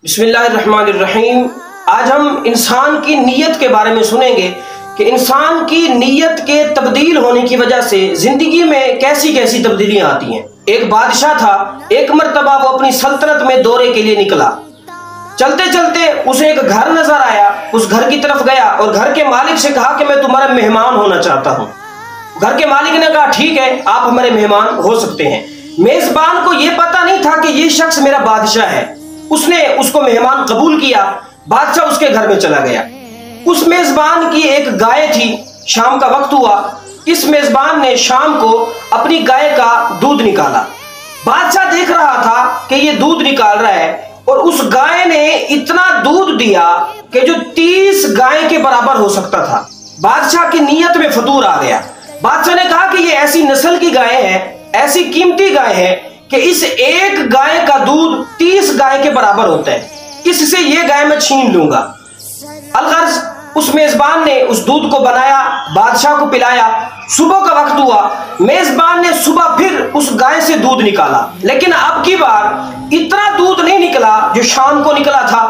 بسم اللہ الرحمن الرحیم۔ آج ہم انسان کی نیت کے بارے میں سنیں گے کہ انسان کی نیت کے تبدیل ہونے کی وجہ سے زندگی میں کیسی کیسی تبدیلیاں آتی ہیں۔ ایک بادشاہ تھا، ایک مرتبہ وہ اپنی سلطنت میں دورے کے لیے نکلا۔ چلتے چلتے اسے ایک گھر نظر آیا، اس گھر کی طرف گیا اور گھر کے مالک سے کہا کہ میں تمہارا مہمان ہونا چاہتا ہوں۔ گھر کے مالک نے کہا ٹھیک ہے، آپ ہمارے مہمان ہو سکتے ہیں۔ میزبان کو یہ پتا نہیں تھا کہ یہ شخص میرا بادشاہ ہے، اس نے اس کو مہمان قبول کیا۔ بادشاہ اس کے گھر میں چلا گیا۔ اس میزبان کی ایک گائے تھی، شام کا وقت ہوا، اس میزبان نے شام کو اپنی گائے کا دودھ نکالا۔ بادشاہ دیکھ رہا تھا کہ یہ دودھ نکال رہا ہے اور اس گائے نے اتنا دودھ دیا کہ جو 30 گائے کے برابر ہو سکتا تھا۔ بادشاہ کی نیت میں فطور آ گیا۔ بادشاہ نے کہا کہ یہ ایسی نسل کی گائے ہے، ایسی قیمتی گائے ہے کہ اس ایک گائے کا دودھ 30 گائے کے برابر ہوتا ہے، اس سے یہ گائے میں چھین لوں گا۔ الغرض اس میزبان نے اس دودھ کو بنایا، بادشاہ کو پلایا۔ صبح کا وقت ہوا، میزبان نے صبح پھر اس گائے سے دودھ نکالا، لیکن اب کی بار اتنا دودھ نہیں نکلا جو شام کو نکلا تھا۔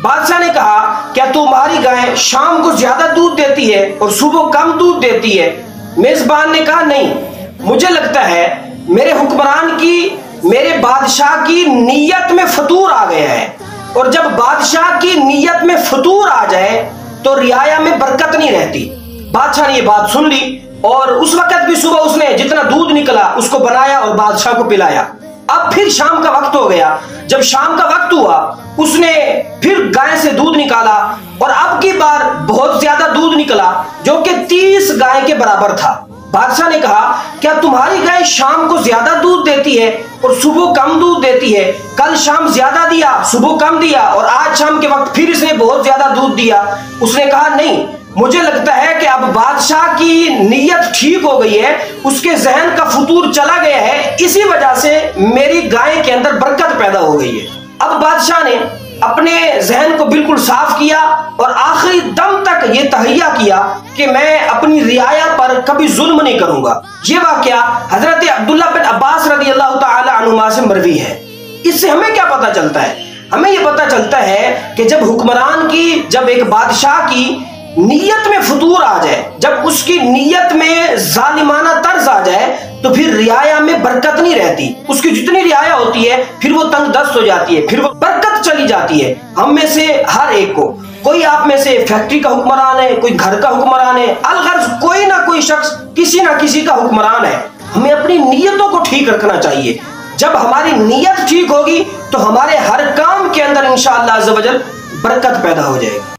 بادشاہ نے کہا کیا تمہاری گائے شام کو زیادہ دودھ دیتی ہے اور صبح کم دودھ دیتی ہے؟ میزبان نے کہا نہیں، مجھے لگتا ہے میرے حکمران کی، میرے بادشاہ کی نیت میں فطور آ گیا ہے، اور جب بادشاہ کی نیت میں فطور آ جائے تو رعایا میں برکت نہیں رہتی۔ بادشاہ نے یہ بات سن لی اور اس وقت بھی صبح اس نے جتنا دودھ نکلا اس کو بنایا اور بادشاہ کو پلایا۔ اب پھر شام کا وقت ہو گیا۔ جب شام کا وقت ہوا اس نے پھر گائے سے دودھ نکالا اور اب کی بار بہت زیادہ دودھ نکلا جو کہ 30 گائے کے برابر تھا۔ بادشاہ نے کہا کیا تمہاری گائے شام کو زیادہ دودھ دیتی ہے اور صبح کم دودھ دیتی ہے؟ کل شام زیادہ دیا، صبح کم دیا، اور آج شام کے وقت پھر اس نے بہت زیادہ دودھ دیا۔ اس نے کہا نہیں، مجھے لگتا ہے کہ اب بادشاہ کی نیت ٹھیک ہو گئی ہے، اس کے ذہن کا فطور چلا گیا ہے، اسی وجہ سے میری گائے کے اندر برکت پیدا ہو گئی ہے۔ اب بادشاہ نے اپنے ذہن کو بالکل صاف کیا اور آخری دم تک یہ تہیہ کیا کہ میں اپنی رعایا پر کبھی ظلم نہیں کروں گا۔ یہ واقعہ حضرت عبداللہ بن عباس رضی اللہ تعالی عنہما سے مروی ہے۔ اس سے ہمیں کیا پتہ چلتا ہے؟ ہمیں یہ پتہ چلتا ہے کہ جب حکمران کی، جب ایک بادشاہ کی نیت میں فطور آ جائے، جب اس کی نیت میں ظالمانہ طرز آ جائے تو پھر رعایا میں برکت نہیں رہتی۔ اس کی جتنی رعایا ہوتی ہے پھر وہ تنگ دست ہو جاتی ہے، پھر وہ برکت چلی جاتی ہے۔ ہم میں سے ہر ایک کو، کوئی آپ میں سے فیکٹری کا حکمران ہے، کوئی گھر کا حکمران ہے، الغرض کوئی نہ کوئی شخص کسی نہ کسی کا حکمران ہے۔ ہمیں اپنی نیتوں کو ٹھیک رکھنا چاہیے۔ جب ہماری نیت ٹھیک ہوگی تو ہمارے ہر کام کے اندر انشاءاللہ عز و جل برکت پیدا ہو جائے گی۔